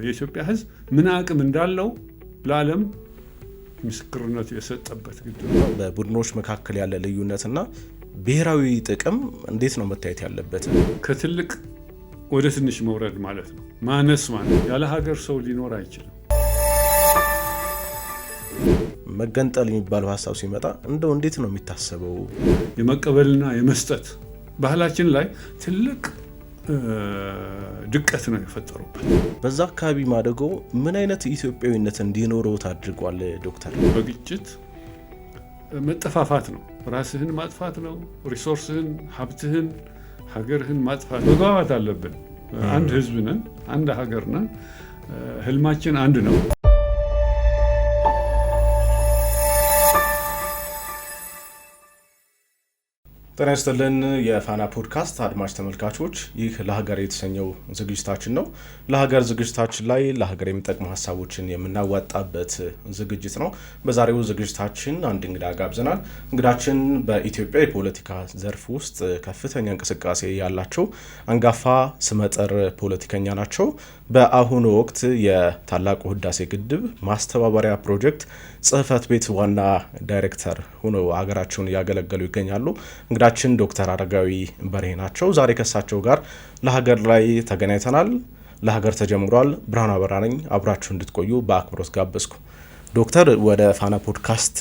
የኢትዮጵያ ህዝብ ምን አቅም እንዳለው ለዓለም ምስክርነት የሰጠበት ግድብ ነው። በቡድኖች መካከል ያለ ልዩነትና ብሔራዊ ጥቅም እንዴት ነው መታየት ያለበት? ከትልቅ ወደ ትንሽ መውረድ ማለት ነው። ማነስ ማለት ያለ ሀገር ሰው ሊኖር አይችልም። መገንጠል የሚባለው ሀሳብ ሲመጣ እንደው እንዴት ነው የሚታሰበው? የመቀበልና የመስጠት ባህላችን ላይ ትልቅ ድቀት ነው የፈጠሩበት። በዛ አካባቢ ማደጎ ምን አይነት ኢትዮጵያዊነት እንዲኖረው ታድርጓል ዶክተር? በግጭት መጠፋፋት ነው፣ ራስህን ማጥፋት ነው፣ ሪሶርስህን፣ ሀብትህን፣ ሀገርህን ማጥፋት። መግባባት አለብን። አንድ ህዝብ ነን፣ አንድ ሀገር ነን፣ ህልማችን አንድ ነው። ጤና ይስጥልን የፋና ፖድካስት አድማጭ ተመልካቾች፣ ይህ ለሀገር የተሰኘው ዝግጅታችን ነው። ለሀገር ዝግጅታችን ላይ ለሀገር የሚጠቅሙ ሀሳቦችን የምናዋጣበት ዝግጅት ነው። በዛሬው ዝግጅታችን አንድ እንግዳ ጋብዘናል። እንግዳችን በኢትዮጵያ የፖለቲካ ዘርፍ ውስጥ ከፍተኛ እንቅስቃሴ ያላቸው አንጋፋ ስመጥር ፖለቲከኛ ናቸው። በአሁኑ ወቅት የታላቁ ህዳሴ ግድብ ማስተባበሪያ ፕሮጀክት ጽህፈት ቤት ዋና ዳይሬክተር ሆነው ሀገራቸውን እያገለገሉ ይገኛሉ። እንግዳችን ዶክተር አረጋዊ በርሄ ናቸው። ዛሬ ከሳቸው ጋር ለሀገር ላይ ተገናኝተናል። ለሀገር ተጀምሯል። ብርሃኑ አበራ ነኝ። አብራችሁ እንድትቆዩ በአክብሮት ጋበዝኩ። ዶክተር፣ ወደ ፋና ፖድካስት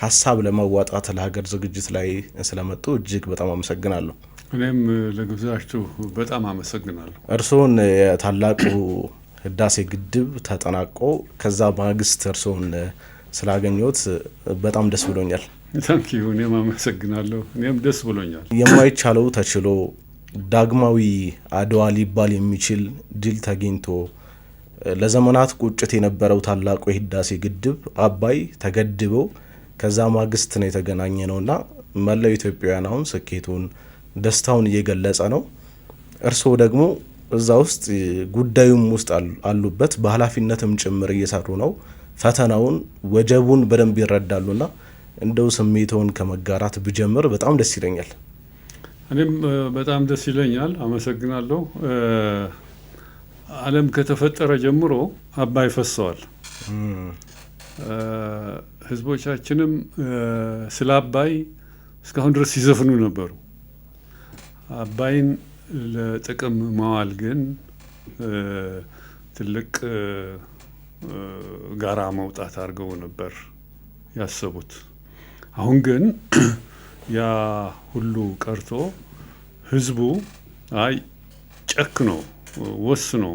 ሀሳብ ለማዋጣት ለሀገር ዝግጅት ላይ ስለመጡ እጅግ በጣም አመሰግናለሁ። እኔም ለግብዣችሁ በጣም አመሰግናለሁ። እርስዎን የታላቁ ህዳሴ ግድብ ተጠናቆ ከዛ ማግስት እርስዎን ስላገኘሁት በጣም ደስ ብሎኛል። ታንኪዩ። እኔም አመሰግናለሁ። እኔም ደስ ብሎኛል። የማይቻለው ተችሎ ዳግማዊ አድዋ ሊባል የሚችል ድል ተገኝቶ ለዘመናት ቁጭት የነበረው ታላቁ የህዳሴ ግድብ አባይ ተገድበው ከዛ ማግስት ነው የተገናኘ ነውና መላው ኢትዮጵያውያን አሁን ስኬቱን ደስታውን እየገለጸ ነው። እርስዎ ደግሞ እዛ ውስጥ ጉዳዩም ውስጥ አሉበት፣ በኃላፊነትም ጭምር እየሰሩ ነው። ፈተናውን ወጀቡን በደንብ ይረዳሉና እንደው ስሜቶን ከመጋራት ብጀምር በጣም ደስ ይለኛል። እኔም በጣም ደስ ይለኛል። አመሰግናለሁ። ዓለም ከተፈጠረ ጀምሮ አባይ ፈሰዋል። ህዝቦቻችንም ስለ አባይ እስካሁን ድረስ ሲዘፍኑ ነበሩ። አባይን ለጥቅም ማዋል ግን ትልቅ ጋራ መውጣት አድርገው ነበር ያሰቡት። አሁን ግን ያ ሁሉ ቀርቶ ህዝቡ አይ ጨክኖ ወስኖ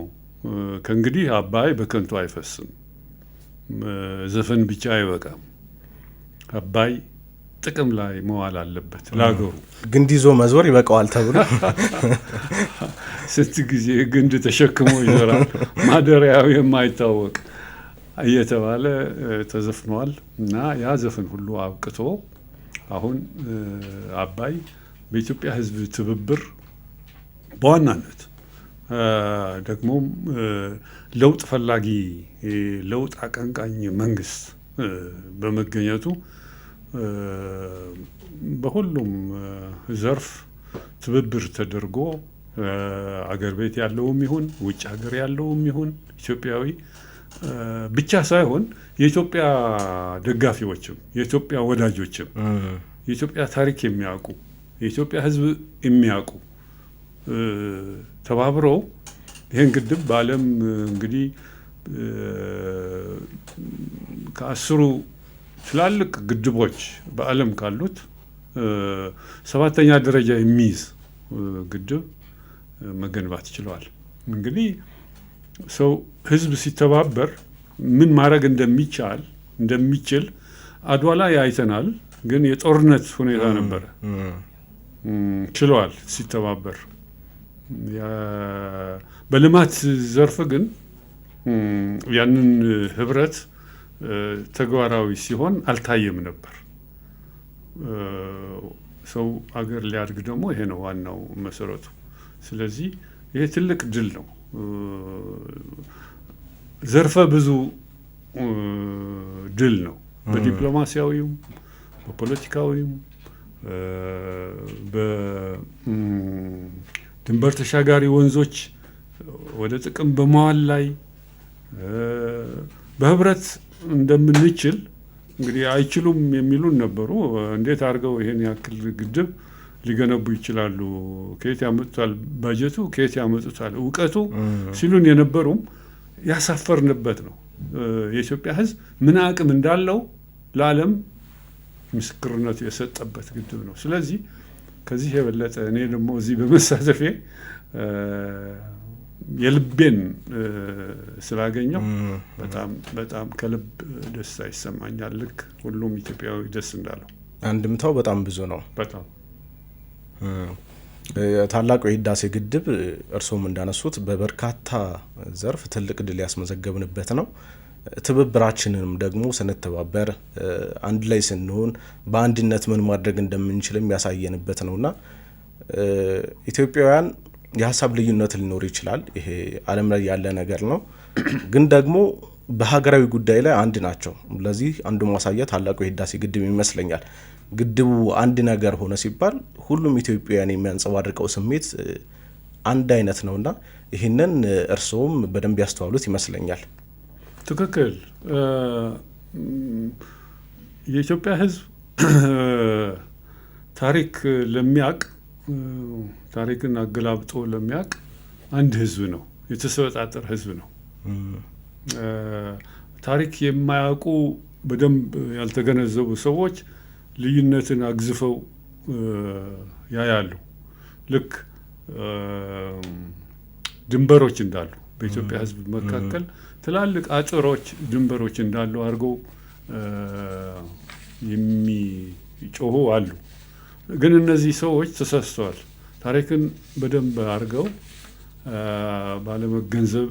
ከእንግዲህ አባይ በከንቱ አይፈስም፣ ዘፈን ብቻ አይበቃም፣ አባይ ጥቅም ላይ መዋል አለበት፣ ለሀገሩ ግንድ ይዞ መዞር ይበቃዋል ተብሎ ስንት ጊዜ ግንድ ተሸክሞ ይዞራል ማደሪያው የማይታወቅ እየተባለ ተዘፍኗል። እና ያ ዘፈን ሁሉ አብቅቶ አሁን አባይ በኢትዮጵያ ህዝብ ትብብር በዋናነት ደግሞም ለውጥ ፈላጊ ለውጥ አቀንቃኝ መንግስት በመገኘቱ በሁሉም ዘርፍ ትብብር ተደርጎ አገር ቤት ያለውም ይሁን ውጭ ሀገር ያለውም ይሁን ኢትዮጵያዊ ብቻ ሳይሆን የኢትዮጵያ ደጋፊዎችም የኢትዮጵያ ወዳጆችም የኢትዮጵያ ታሪክ የሚያውቁ የኢትዮጵያ ህዝብ የሚያውቁ ተባብረው ይህን ግድብ በዓለም እንግዲህ ከ10 ትላልቅ ግድቦች በዓለም ካሉት 7ኛ ደረጃ የሚይዝ ግድብ መገንባት ችለዋል። እንግዲህ ሰው ህዝብ ሲተባበር ምን ማድረግ እንደሚችል አድዋ ላይ አይተናል። ግን የጦርነት ሁኔታ ነበረ። ችለዋል ሲተባበር። በልማት ዘርፍ ግን ያንን ህብረት ተግባራዊ ሲሆን አልታየም ነበር። ሰው አገር ሊያድግ ደግሞ ይሄ ነው ዋናው መሰረቱ። ስለዚህ ይሄ ትልቅ ድል ነው። ዘርፈ ብዙ ድል ነው። በዲፕሎማሲያዊም በፖለቲካዊም በድንበር ተሻጋሪ ወንዞች ወደ ጥቅም በመዋል ላይ በህብረት እንደምንችል እንግዲህ አይችሉም የሚሉን ነበሩ። እንዴት አድርገው ይሄን ያክል ግድብ ሊገነቡ ይችላሉ? ከየት ያመጡታል? ባጀቱ ከየት ያመጡታል? እውቀቱ ሲሉን የነበሩም ያሳፈርንበት ነው። የኢትዮጵያ ህዝብ ምን አቅም እንዳለው ለዓለም ምስክርነቱ የሰጠበት ግድብ ነው። ስለዚህ ከዚህ የበለጠ እኔ ደግሞ እዚህ በመሳተፌ የልቤን ስላገኘው በጣም ከልብ ደስታ ይሰማኛል። ልክ ሁሉም ኢትዮጵያዊ ደስ እንዳለው። አንድምታው በጣም ብዙ ነው። በጣም ታላቁ የህዳሴ ግድብ እርስዎም እንዳነሱት በበርካታ ዘርፍ ትልቅ ድል ያስመዘገብንበት ነው። ትብብራችንንም ደግሞ ስንተባበር አንድ ላይ ስንሆን በአንድነት ምን ማድረግ እንደምንችልም ያሳየንበት ነውና ኢትዮጵያውያን የሀሳብ ልዩነት ሊኖር ይችላል። ይሄ ዓለም ላይ ያለ ነገር ነው። ግን ደግሞ በሀገራዊ ጉዳይ ላይ አንድ ናቸው። ለዚህ አንዱ ማሳያ ታላቁ የህዳሴ ግድብ ይመስለኛል። ግድቡ አንድ ነገር ሆነ ሲባል ሁሉም ኢትዮጵያውያን የሚያንጸባርቀው ስሜት አንድ አይነት ነውና ይህንን እርስዎም በደንብ ያስተዋሉት ይመስለኛል። ትክክል። የኢትዮጵያ ህዝብ ታሪክ ለሚያውቅ ታሪክን አገላብጦ ለሚያውቅ አንድ ህዝብ ነው። የተሰበጣጠረ ህዝብ ነው። ታሪክ የማያውቁ በደንብ ያልተገነዘቡ ሰዎች ልዩነትን አግዝፈው ያያሉ። ልክ ድንበሮች እንዳሉ በኢትዮጵያ ህዝብ መካከል ትላልቅ አጥሮች፣ ድንበሮች እንዳሉ አድርገው የሚጮሁ አሉ። ግን እነዚህ ሰዎች ተሳስተዋል። ታሪክን በደንብ አድርገው ባለመገንዘብ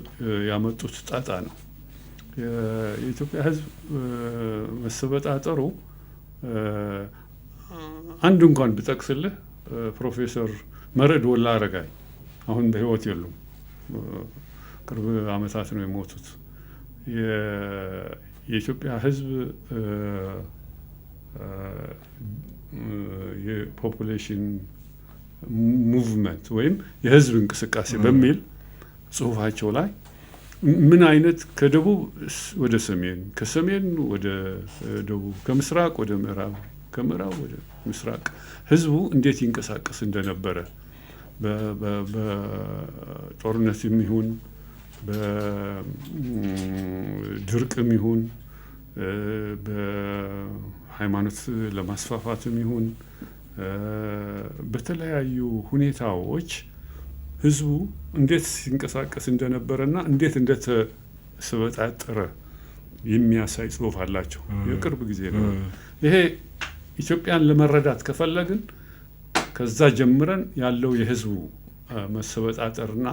ያመጡት ጣጣ ነው። የኢትዮጵያ ህዝብ መሰበጣጠሩ አንድ እንኳን ብጠቅስልህ ፕሮፌሰር መርዕድ ወልደአረጋይ አሁን በህይወት የሉም። ቅርብ ዓመታት ነው የሞቱት። የኢትዮጵያ ህዝብ የፖፑሌሽን ሙቭመንት ወይም የህዝብ እንቅስቃሴ በሚል ጽሁፋቸው ላይ ምን አይነት ከደቡብ ወደ ሰሜን፣ ከሰሜን ወደ ደቡብ፣ ከምስራቅ ወደ ምዕራብ፣ ከምዕራብ ወደ ምስራቅ ህዝቡ እንዴት ይንቀሳቀስ እንደነበረ በጦርነትም ይሁን በድርቅም ይሁን በሃይማኖት ለማስፋፋትም ይሁን በተለያዩ ሁኔታዎች ህዝቡ እንዴት ሲንቀሳቀስ እንደነበረና እንዴት እንደተሰበጣጠረ የሚያሳይ ጽሁፍ አላቸው። የቅርብ ጊዜ ነው ይሄ። ኢትዮጵያን ለመረዳት ከፈለግን ከዛ ጀምረን ያለው የህዝቡ መሰበጣጠርና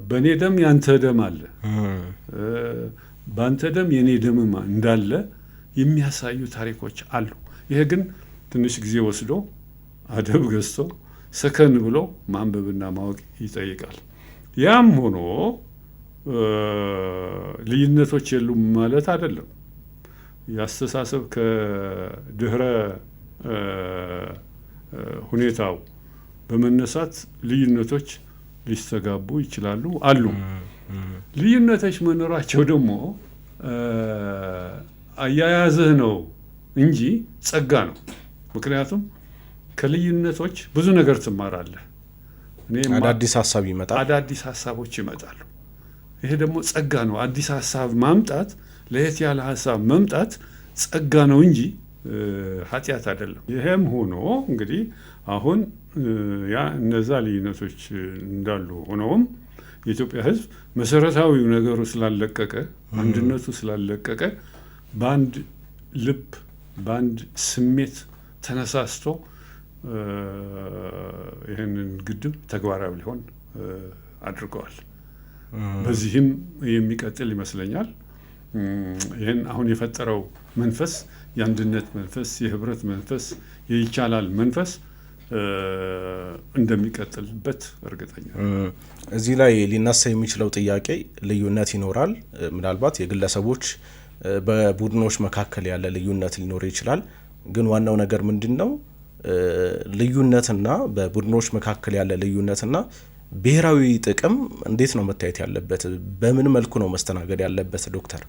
በእኔ ደም ያንተ ደም አለ፣ በአንተ ደም የኔ ደምማ እንዳለ የሚያሳዩ ታሪኮች አሉ። ይሄ ግን ትንሽ ጊዜ ወስዶ አደብ ገዝቶ ሰከን ብሎ ማንበብና ማወቅ ይጠይቃል። ያም ሆኖ ልዩነቶች የሉም ማለት አይደለም። ያስተሳሰብ ከድህረ ሁኔታው በመነሳት ልዩነቶች ሊስተጋቡ ይችላሉ አሉ። ልዩነቶች መኖራቸው ደግሞ አያያዝህ ነው እንጂ ጸጋ ነው። ምክንያቱም ከልዩነቶች ብዙ ነገር ትማራለህ። አዳዲስ ሀሳብ ይመጣል፣ አዳዲስ ሀሳቦች ይመጣሉ። ይሄ ደግሞ ጸጋ ነው። አዲስ ሀሳብ ማምጣት፣ ለየት ያለ ሀሳብ መምጣት ጸጋ ነው እንጂ ኃጢአት አይደለም። ይሄም ሆኖ እንግዲህ አሁን እነዛ ልዩነቶች እንዳሉ ሆነውም የኢትዮጵያ ሕዝብ መሰረታዊው ነገሩ ስላለቀቀ፣ አንድነቱ ስላለቀቀ በአንድ ልብ በአንድ ስሜት ተነሳስቶ ይህንን ግድብ ተግባራዊ ሊሆን አድርገዋል። በዚህም የሚቀጥል ይመስለኛል። ይህን አሁን የፈጠረው መንፈስ፣ የአንድነት መንፈስ፣ የህብረት መንፈስ፣ የይቻላል መንፈስ እንደሚቀጥልበት እርግጠኛ። እዚህ ላይ ሊነሳ የሚችለው ጥያቄ ልዩነት ይኖራል። ምናልባት የግለሰቦች በቡድኖች መካከል ያለ ልዩነት ሊኖር ይችላል። ግን ዋናው ነገር ምንድን ነው? ልዩነትና በቡድኖች መካከል ያለ ልዩነትና ብሔራዊ ጥቅም እንዴት ነው መታየት ያለበት? በምን መልኩ ነው መስተናገድ ያለበት? ዶክተር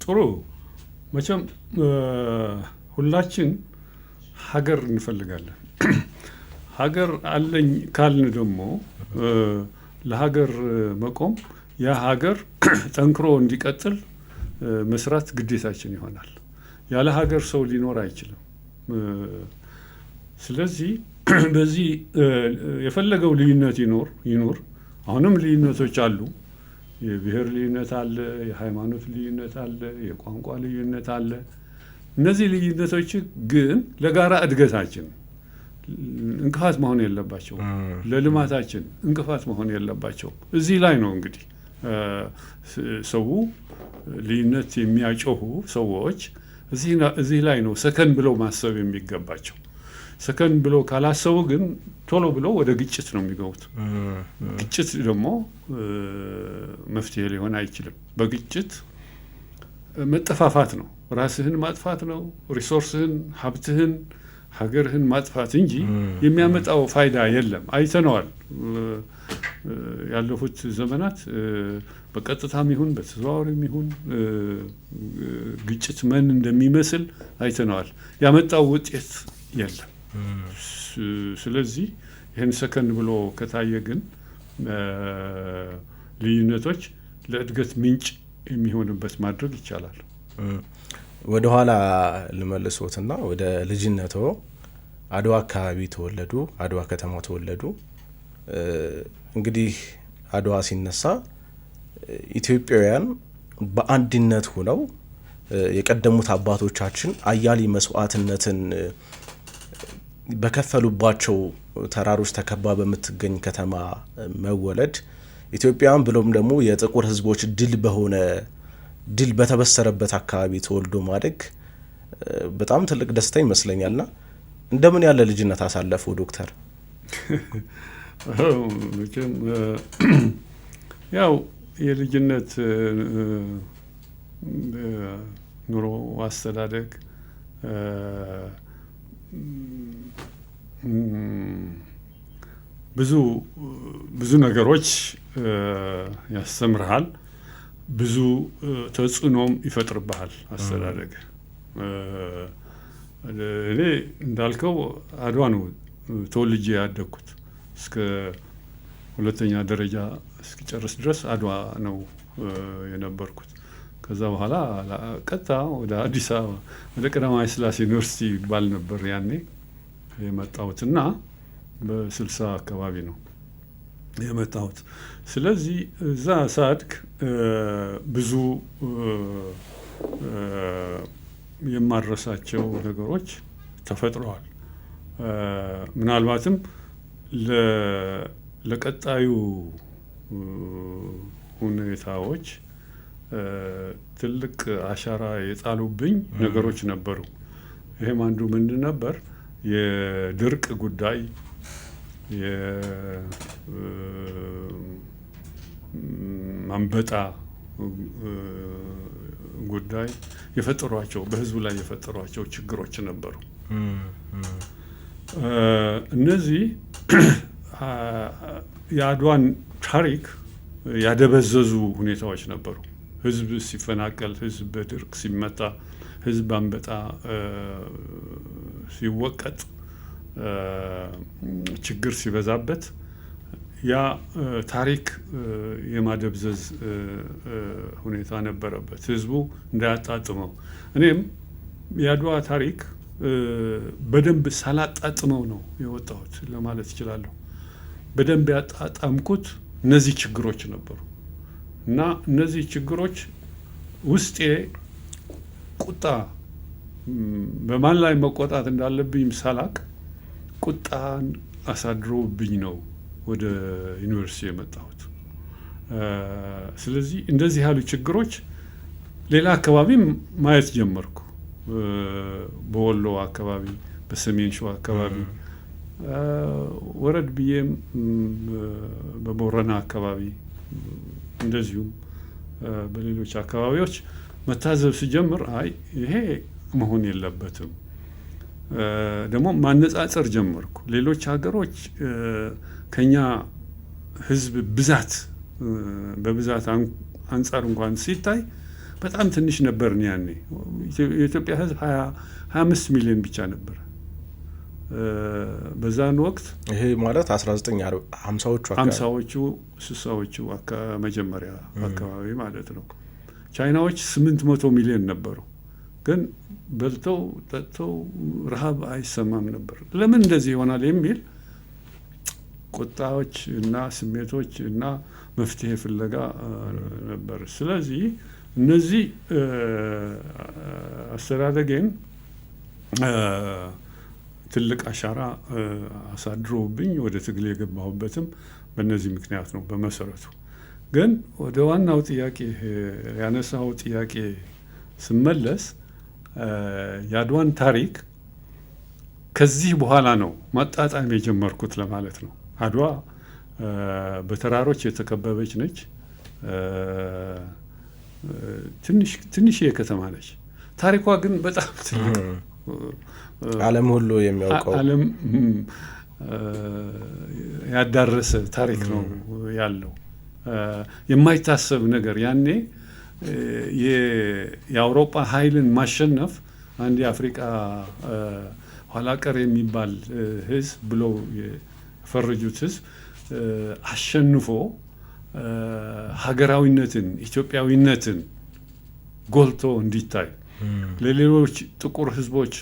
ጥሩ መቼም ሁላችን ሀገር እንፈልጋለን። ሀገር አለኝ ካልን ደግሞ ለሀገር መቆም ያ ሀገር ጠንክሮ እንዲቀጥል መስራት ግዴታችን ይሆናል። ያለ ሀገር ሰው ሊኖር አይችልም። ስለዚህ በዚህ የፈለገው ልዩነት ይኖር አሁንም ልዩነቶች አሉ። የብሔር ልዩነት አለ፣ የሃይማኖት ልዩነት አለ፣ የቋንቋ ልዩነት አለ። እነዚህ ልዩነቶች ግን ለጋራ እድገታችን እንቅፋት መሆን የለባቸውም። ለልማታችን እንቅፋት መሆን የለባቸውም። እዚህ ላይ ነው እንግዲህ ሰው ልዩነት የሚያጮሁ ሰዎች እዚህ ላይ ነው ሰከን ብለው ማሰብ የሚገባቸው። ሰከን ብለው ካላሰቡ ግን ቶሎ ብለው ወደ ግጭት ነው የሚገቡት። ግጭት ደግሞ መፍትሄ ሊሆን አይችልም። በግጭት መጠፋፋት ነው፣ ራስህን ማጥፋት ነው፣ ሪሶርስህን፣ ሀብትህን፣ ሀገርህን ማጥፋት እንጂ የሚያመጣው ፋይዳ የለም። አይተነዋል። ያለፉት ዘመናት በቀጥታም ይሁን በተዘዋዋሪም ይሁን ግጭት ምን እንደሚመስል አይተነዋል። ያመጣው ውጤት የለም። ስለዚህ ይህን ሰከን ብሎ ከታየ ግን ልዩነቶች ለእድገት ምንጭ የሚሆንበት ማድረግ ይቻላል። ወደ ኋላ ልመልሶትና ወደ ልጅነቶ አድዋ አካባቢ ተወለዱ፣ አድዋ ከተማ ተወለዱ። እንግዲህ አድዋ ሲነሳ ኢትዮጵያውያን በአንድነት ሆነው የቀደሙት አባቶቻችን አያሌ መስዋዕትነትን በከፈሉባቸው ተራሮች ተከባ በምትገኝ ከተማ መወለድ ኢትዮጵያውያን ብሎም ደግሞ የጥቁር ሕዝቦች ድል በተበሰረበት አካባቢ ተወልዶ ማደግ በጣም ትልቅ ደስታ ይመስለኛልና እንደምን ያለ ልጅነት አሳለፉ ዶክተር? መቼም ያው የልጅነት ኑሮ አስተዳደግ ብዙ ነገሮች ያስተምርሃል፣ ብዙ ተጽዕኖም ይፈጥርብሃል አስተዳደግ። እኔ እንዳልከው አድዋ ነው ተወልጄ ያደግኩት። እስከ ሁለተኛ ደረጃ እስኪጨርስ ድረስ አድዋ ነው የነበርኩት። ከዛ በኋላ ቀጥታ ወደ አዲስ አበባ ወደ ቀዳማዊ ሥላሴ ዩኒቨርሲቲ ይባል ነበር ያኔ የመጣሁት እና በ60 አካባቢ ነው የመጣሁት። ስለዚህ እዛ ሳድግ ብዙ የማረሳቸው ነገሮች ተፈጥረዋል። ምናልባትም ለቀጣዩ ሁኔታዎች ትልቅ አሻራ የጣሉብኝ ነገሮች ነበሩ። ይሄም አንዱ ምንድን ነበር? የድርቅ ጉዳይ፣ የአንበጣ ጉዳይ የፈጠሯቸው በህዝቡ ላይ የፈጠሯቸው ችግሮች ነበሩ። እነዚህ የአድዋን ታሪክ ያደበዘዙ ሁኔታዎች ነበሩ። ህዝብ ሲፈናቀል፣ ህዝብ በድርቅ ሲመታ፣ ህዝብ አንበጣ ሲወቀጥ፣ ችግር ሲበዛበት ያ ታሪክ የማደብዘዝ ሁኔታ ነበረበት፣ ህዝቡ እንዳያጣጥመው። እኔም የአድዋ ታሪክ በደንብ ሳላጣጥመው ነው የወጣሁት ለማለት እችላለሁ። በደንብ ያጣጣምኩት እነዚህ ችግሮች ነበሩ እና እነዚህ ችግሮች ውስጤ ቁጣ፣ በማን ላይ መቆጣት እንዳለብኝ ሳላቅ ቁጣን አሳድሮብኝ ነው ወደ ዩኒቨርሲቲ የመጣሁት። ስለዚህ እንደዚህ ያሉ ችግሮች ሌላ አካባቢም ማየት ጀመርኩ። በወሎ አካባቢ፣ በሰሜን ሸዋ አካባቢ፣ ወረድ ብዬም በቦረና አካባቢ፣ እንደዚሁም በሌሎች አካባቢዎች መታዘብ ሲጀምር አይ ይሄ መሆን የለበትም፣ ደግሞ ማነጻጸር ጀመርኩ። ሌሎች ሀገሮች ከኛ ህዝብ ብዛት በብዛት አንጻር እንኳን ሲታይ በጣም ትንሽ ነበር። ያኔ የኢትዮጵያ ህዝብ 25 ሚሊዮን ብቻ ነበር በዛን ወቅት። ይሄ ማለት 1950ዎቹ 60ዎቹ መጀመሪያ አካባቢ ማለት ነው። ቻይናዎች 800 ሚሊዮን ነበሩ። ግን በልተው ጠጥተው ረሃብ አይሰማም ነበር። ለምን እንደዚህ ይሆናል የሚል ቁጣዎች እና ስሜቶች እና መፍትሄ ፍለጋ ነበር። ስለዚህ እነዚህ አስተዳደጌን ትልቅ አሻራ አሳድሮብኝ ወደ ትግል የገባሁበትም በእነዚህ ምክንያት ነው። በመሰረቱ ግን ወደ ዋናው ጥያቄ ያነሳው ጥያቄ ስመለስ የአድዋን ታሪክ ከዚህ በኋላ ነው ማጣጣም የጀመርኩት ለማለት ነው። አድዋ በተራሮች የተከበበች ነች። ትንሽ የከተማ ነች። ታሪኳ ግን በጣም ትልቅ ዓለም ሁሉ የሚያውቀው ዓለም ያዳረሰ ታሪክ ነው ያለው። የማይታሰብ ነገር ያኔ የአውሮፓ ኃይልን ማሸነፍ አንድ የአፍሪቃ ኋላቀር የሚባል ህዝብ ብለው የፈረጁት ህዝብ አሸንፎ ሀገራዊነትን ኢትዮጵያዊነትን ጎልቶ እንዲታይ ለሌሎች ጥቁር ህዝቦች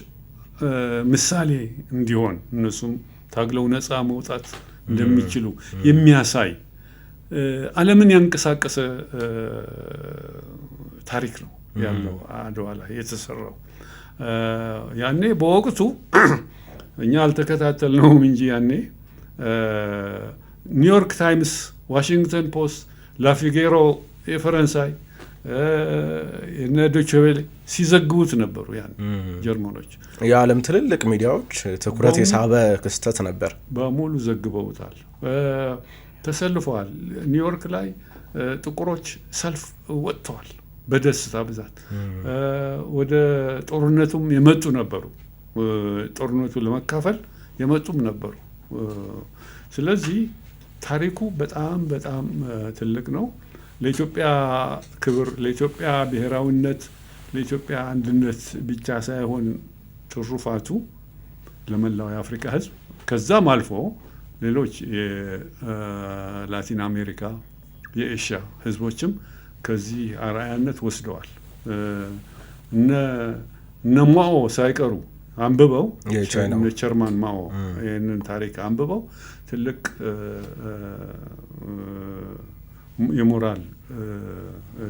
ምሳሌ እንዲሆን እነሱም ታግለው ነፃ መውጣት እንደሚችሉ የሚያሳይ ዓለምን ያንቀሳቀሰ ታሪክ ነው ያለው አድዋ ላይ የተሰራው። ያኔ በወቅቱ እኛ አልተከታተልነውም እንጂ ያኔ ኒውዮርክ ታይምስ፣ ዋሽንግተን ፖስት፣ ላፊጌሮ የፈረንሳይ የነ ዶይቼ ቬለ ሲዘግቡት ነበሩ። ያን ጀርመኖች የዓለም ትልልቅ ሚዲያዎች ትኩረት የሳበ ክስተት ነበር። በሙሉ ዘግበውታል። ተሰልፈዋል። ኒውዮርክ ላይ ጥቁሮች ሰልፍ ወጥተዋል በደስታ ብዛት። ወደ ጦርነቱም የመጡ ነበሩ። ጦርነቱን ለመካፈል የመጡም ነበሩ። ስለዚህ ታሪኩ በጣም በጣም ትልቅ ነው። ለኢትዮጵያ ክብር፣ ለኢትዮጵያ ብሔራዊነት፣ ለኢትዮጵያ አንድነት ብቻ ሳይሆን ትሩፋቱ ለመላው የአፍሪካ ሕዝብ ከዛም አልፎ ሌሎች የላቲን አሜሪካ የኤሽያ ሕዝቦችም ከዚህ አርአያነት ወስደዋል። እነ ማኦ ሳይቀሩ አንብበው ቸርማን ማኦ ይህንን ታሪክ አንብበው ትልቅ የሞራል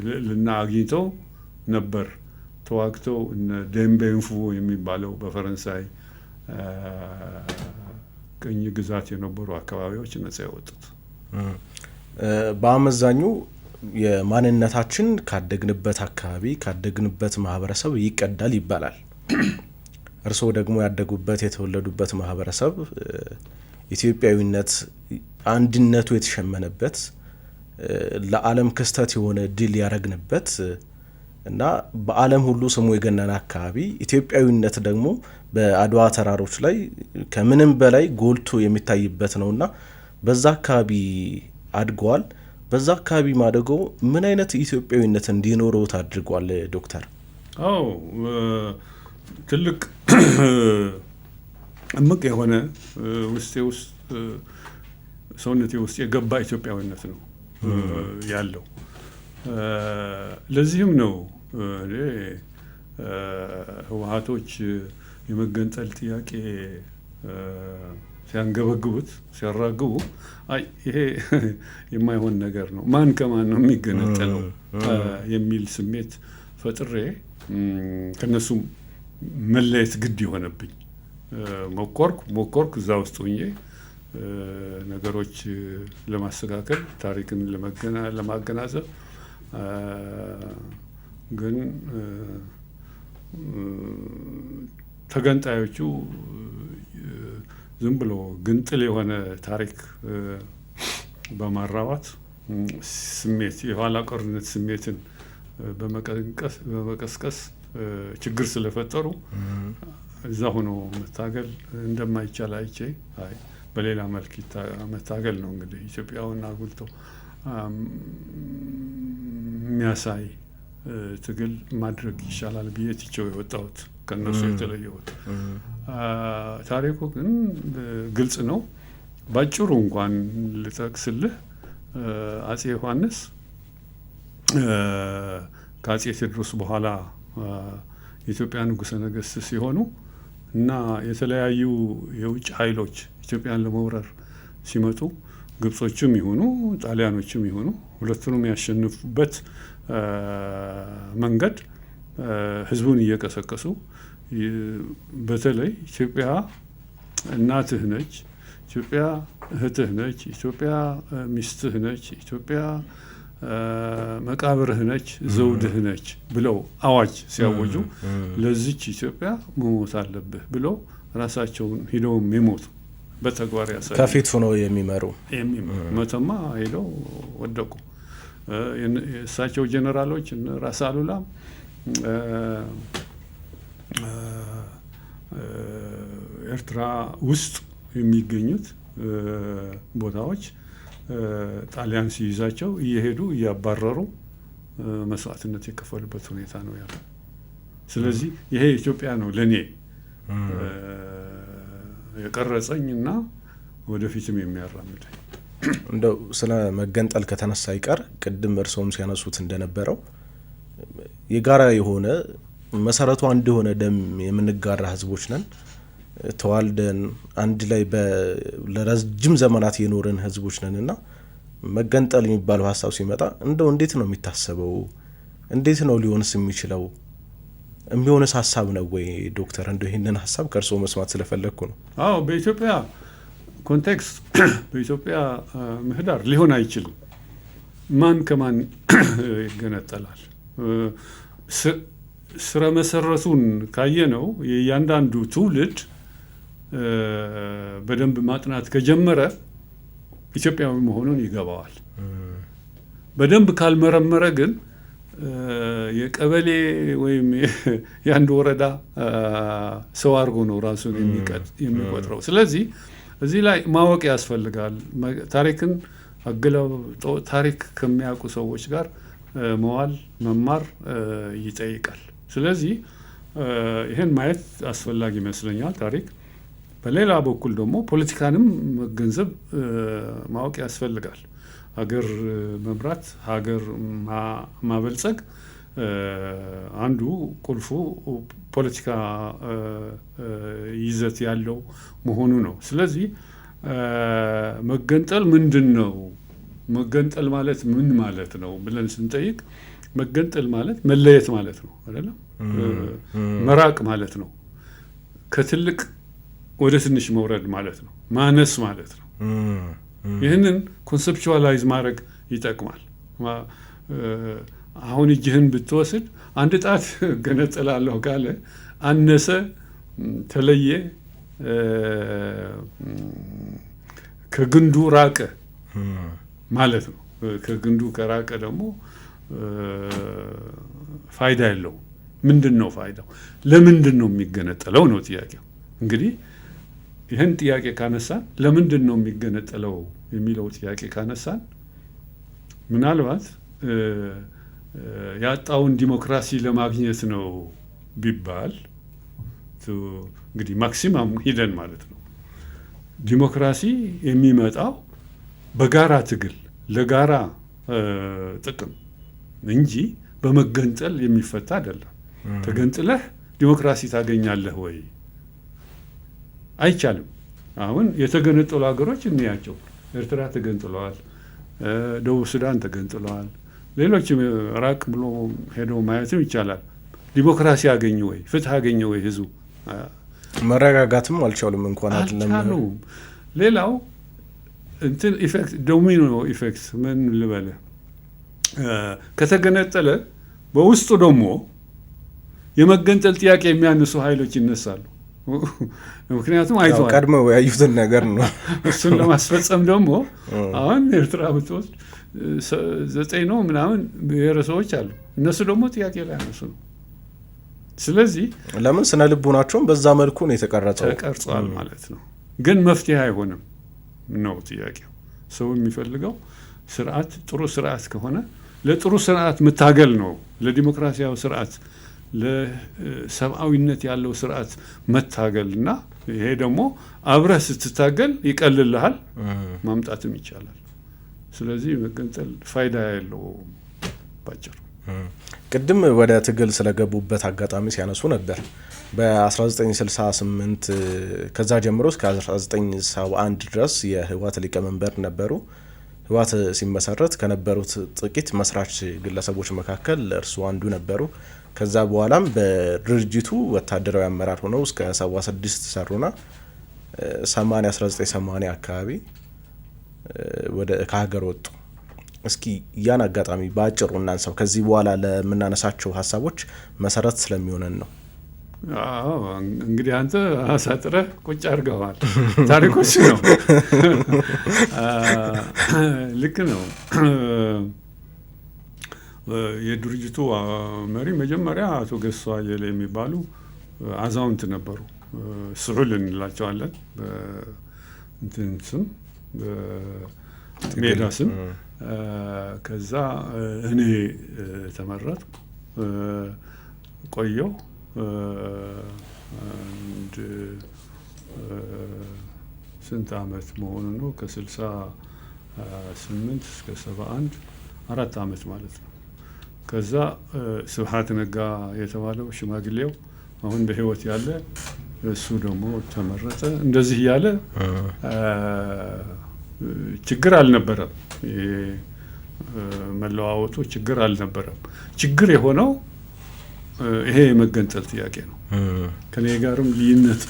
ልዕልና አግኝተው ነበር ተዋግተው እነ ደምቤንፉ የሚባለው በፈረንሳይ ቅኝ ግዛት የነበሩ አካባቢዎች ነጻ ያወጡት። በአመዛኙ የማንነታችን ካደግንበት አካባቢ ካደግንበት ማህበረሰብ ይቀዳል ይባላል። እርስዎ ደግሞ ያደጉበት የተወለዱበት ማህበረሰብ ኢትዮጵያዊነት አንድነቱ የተሸመነበት ለዓለም ክስተት የሆነ ድል ያረግንበት እና በዓለም ሁሉ ስሙ የገነነ አካባቢ ኢትዮጵያዊነት ደግሞ በአድዋ ተራሮች ላይ ከምንም በላይ ጎልቶ የሚታይበት ነውና በዛ አካባቢ አድጓል። በዛ አካባቢ ማደጎ ምን አይነት ኢትዮጵያዊነት እንዲኖረው ታድርጓል ዶክተር? አዎ ትልቅ እምቅ የሆነ ውስጤ ውስጥ ሰውነቴ ውስጥ የገባ ኢትዮጵያዊነት ነው ያለው። ለዚህም ነው ህወሓቶች የመገንጠል ጥያቄ ሲያንገበግቡት ሲያራግቡ አይ ይሄ የማይሆን ነገር ነው፣ ማን ከማን ነው የሚገነጠለው የሚል ስሜት ፈጥሬ ከነሱም መለየት ግድ የሆነብኝ ሞከርኩ እዛ ውስጥ ሆኜ ነገሮች ለማስተካከል ታሪክን ለማገናዘብ ግን ተገንጣዮቹ ዝም ብሎ ግንጥል የሆነ ታሪክ በማራባት ስሜት የኋላ ቀርነት ስሜትን በመቀስቀስ ችግር ስለፈጠሩ እዛ ሆኖ መታገል እንደማይቻል አይቼ በሌላ መልክ መታገል ነው እንግዲህ ኢትዮጵያውን አጉልቶ የሚያሳይ ትግል ማድረግ ይሻላል ብዬ ትቼው የወጣሁት ከነሱ የተለየሁት። ታሪኩ ግን ግልጽ ነው። ባጭሩ እንኳን ልጠቅስልህ አጼ ዮሐንስ ከአጼ ቴዎድሮስ በኋላ የኢትዮጵያ ንጉሠ ነገሥት ሲሆኑ እና የተለያዩ የውጭ ኃይሎች ኢትዮጵያን ለመውረር ሲመጡ ግብጾችም ይሁኑ ጣሊያኖችም ይሁኑ ሁለቱንም ያሸንፉበት መንገድ ህዝቡን እየቀሰቀሱ በተለይ ኢትዮጵያ እናትህ ነች፣ ኢትዮጵያ እህትህ ነች፣ ኢትዮጵያ ሚስትህ ነች፣ ኢትዮጵያ መቃብርህ ነች፣ ዘውድህ ነች ብለው አዋጅ ሲያወጁ ለዚች ኢትዮጵያ መሞት አለብህ ብለው ራሳቸውን ሂደውም የሞቱ በተግባር ያሳዩ ከፊት ሆነው የሚመሩ መተማ ሄደው ወደቁ። የእሳቸው ጄኔራሎች ራስ አሉላ ኤርትራ ውስጥ የሚገኙት ቦታዎች ጣሊያን ሲይዛቸው እየሄዱ እያባረሩ መስዋዕትነት የከፈሉበት ሁኔታ ነው ያለው። ስለዚህ ይሄ ኢትዮጵያ ነው ለኔ የቀረጸኝና ወደፊትም የሚያራምደኝ። እንደው ስለ መገንጠል ከተነሳ ይቀር ቅድም እርሶም ሲያነሱት እንደነበረው የጋራ የሆነ መሰረቱ አንድ የሆነ ደም የምንጋራ ህዝቦች ነን። ተዋልደን አንድ ላይ ለረጅም ዘመናት የኖርን ህዝቦች ነንና መገንጠል የሚባለው ሀሳብ ሲመጣ እንደው እንዴት ነው የሚታሰበው? እንዴት ነው ሊሆንስ የሚችለው? የሚሆንስ ሀሳብ ነው ወይ ዶክተር? እንደው ይህንን ሀሳብ ከእርሶ መስማት ስለፈለግኩ ነው። አዎ በኢትዮጵያ ኮንቴክስት በኢትዮጵያ ምህዳር ሊሆን አይችልም። ማን ከማን ይገነጠላል? ስረ መሰረቱን ካየነው የእያንዳንዱ ትውልድ በደንብ ማጥናት ከጀመረ ኢትዮጵያዊ መሆኑን ይገባዋል። በደንብ ካልመረመረ ግን የቀበሌ ወይም የአንድ ወረዳ ሰው አድርጎ ነው ራሱን የሚቆጥረው። ስለዚህ እዚህ ላይ ማወቅ ያስፈልጋል። ታሪክን አገላብጦ ታሪክ ከሚያውቁ ሰዎች ጋር መዋል መማር ይጠይቃል። ስለዚህ ይህን ማየት አስፈላጊ ይመስለኛል ታሪክ። በሌላ በኩል ደግሞ ፖለቲካንም መገንዘብ ማወቅ ያስፈልጋል። ሀገር መምራት ሀገር ማበልጸግ አንዱ ቁልፉ ፖለቲካ ይዘት ያለው መሆኑ ነው። ስለዚህ መገንጠል ምንድን ነው? መገንጠል ማለት ምን ማለት ነው ብለን ስንጠይቅ መገንጠል ማለት መለየት ማለት ነው አይደለም? መራቅ ማለት ነው። ከትልቅ ወደ ትንሽ መውረድ ማለት ነው። ማነስ ማለት ነው። ይህንን ኮንሰፕቹዋላይዝ ማድረግ ይጠቅማል። አሁን እጅህን ብትወስድ አንድ ጣት ገነጠላለሁ ካለ አነሰ፣ ተለየ፣ ከግንዱ ራቀ ማለት ነው። ከግንዱ ከራቀ ደግሞ ፋይዳ የለውም። ምንድን ነው ፋይዳው? ለምንድን ነው የሚገነጠለው ነው ጥያቄው። እንግዲህ ይህን ጥያቄ ካነሳን ለምንድን ነው የሚገነጠለው የሚለው ጥያቄ ካነሳን ምናልባት ያጣውን ዲሞክራሲ ለማግኘት ነው ቢባል እንግዲህ ማክሲማም ሂደን ማለት ነው። ዲሞክራሲ የሚመጣው በጋራ ትግል ለጋራ ጥቅም እንጂ በመገንጠል የሚፈታ አይደለም። ተገንጥለህ ዲሞክራሲ ታገኛለህ ወይ? አይቻልም። አሁን የተገነጠሉ ሀገሮች እንያቸው። ኤርትራ ተገንጥለዋል፣ ደቡብ ሱዳን ተገንጥለዋል። ሌሎችም ራቅ ብሎ ሄዶ ማየትም ይቻላል። ዲሞክራሲ አገኘ ወይ? ፍትህ አገኘ ወይ? ህዝቡ መረጋጋትም አልቻሉም እንኳን አልቻሉም። ሌላው እንትን ኢፌክት ዶሚኖ ኢፌክት ምን ልበለ፣ ከተገነጠለ በውስጡ ደግሞ የመገንጠል ጥያቄ የሚያነሱ ኃይሎች ይነሳሉ። ምክንያቱም አይተዋል፣ ቀድመው ያዩትን ነገር ነው። እሱን ለማስፈጸም ደግሞ አሁን ኤርትራ ብትወስድ 9 ነው ምናምን ብሔረሰቦች አሉ። እነሱ ደግሞ ጥያቄ ላይ ያነሱ ነው። ስለዚህ ለምን ስነ ልቡናቸውም በዛ መልኩ ነው የተቀረጸው፣ ተቀርጿል ማለት ነው። ግን መፍትሄ አይሆንም። ነው ጥያቄው። ሰው የሚፈልገው ስርዓት ጥሩ ስርዓት ከሆነ ለጥሩ ስርዓት መታገል ነው። ለዲሞክራሲያዊ ስርዓት፣ ለሰብአዊነት ያለው ስርዓት መታገል እና ይሄ ደግሞ አብረህ ስትታገል ይቀልልሃል፣ ማምጣትም ይቻላል። ስለዚህ መገንጠል ፋይዳ ያለው ባጭሩ። ቅድም ወደ ትግል ስለገቡበት አጋጣሚ ሲያነሱ ነበር። በ1968 ከዛ ጀምሮ እስከ 1971 ድረስ የህወሓት ሊቀመንበር ነበሩ። ህወሓት ሲመሰረት ከነበሩት ጥቂት መስራች ግለሰቦች መካከል እርስዎ አንዱ ነበሩ። ከዛ በኋላም በድርጅቱ ወታደራዊ አመራር ሆነው እስከ 76 ሰሩና 1980 አካባቢ ከሀገር ወጡ። እስኪ ያን አጋጣሚ በአጭሩ እናንሳው። ከዚህ በኋላ ለምናነሳቸው ሀሳቦች መሰረት ስለሚሆነን ነው። እንግዲህ አንተ አሳጥረህ ቁጭ አድርገዋል። ታሪኮች ነው። ልክ ነው። የድርጅቱ መሪ መጀመሪያ አቶ ገሱ አየለ የሚባሉ አዛውንት ነበሩ። ስዑል እንላቸዋለን እንትን ስም ሜዳ ስም። ከዛ እኔ ተመረጥኩ። ቆየው አንድ ስንት አመት መሆኑ ነው? ከ68 እስከ 71 4 አመት ማለት ነው። ከዛ ስብሐት ነጋ የተባለው ሽማግሌው አሁን በህይወት ያለ እሱ ደግሞ ተመረጠ። እንደዚህ እያለ ችግር አልነበረም። መለዋወጡ ችግር አልነበረም። ችግር የሆነው ይሄ የመገንጠል ጥያቄ ነው። ከኔ ጋርም ልዩነት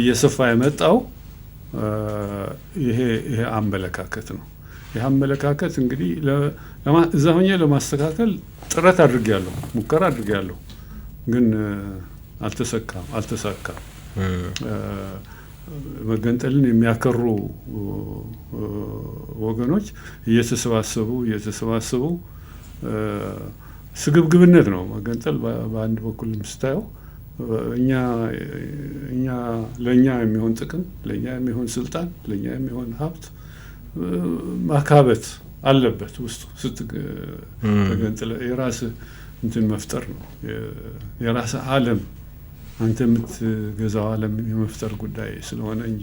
እየሰፋ የመጣው ይሄ አመለካከት ነው። ይህ አመለካከት እንግዲህ እዛ ሆኜ ለማስተካከል ጥረት አድርጌያለሁ፣ ሙከራ አድርጌያለሁ፣ ግን አልተሳካም። መገንጠልን የሚያከሩ ወገኖች እየተሰባሰቡ ስግብግብነት ነው መገንጠል። በአንድ በኩል ስታየው ለእኛ የሚሆን ጥቅም፣ ለእኛ የሚሆን ስልጣን፣ ለእኛ የሚሆን ሀብት ማካበት አለበት ውስጡ። ስትገንጥለ የራስህ እንትን መፍጠር ነው። የራስህ ዓለም አንተ የምትገዛው ዓለም የመፍጠር ጉዳይ ስለሆነ እንጂ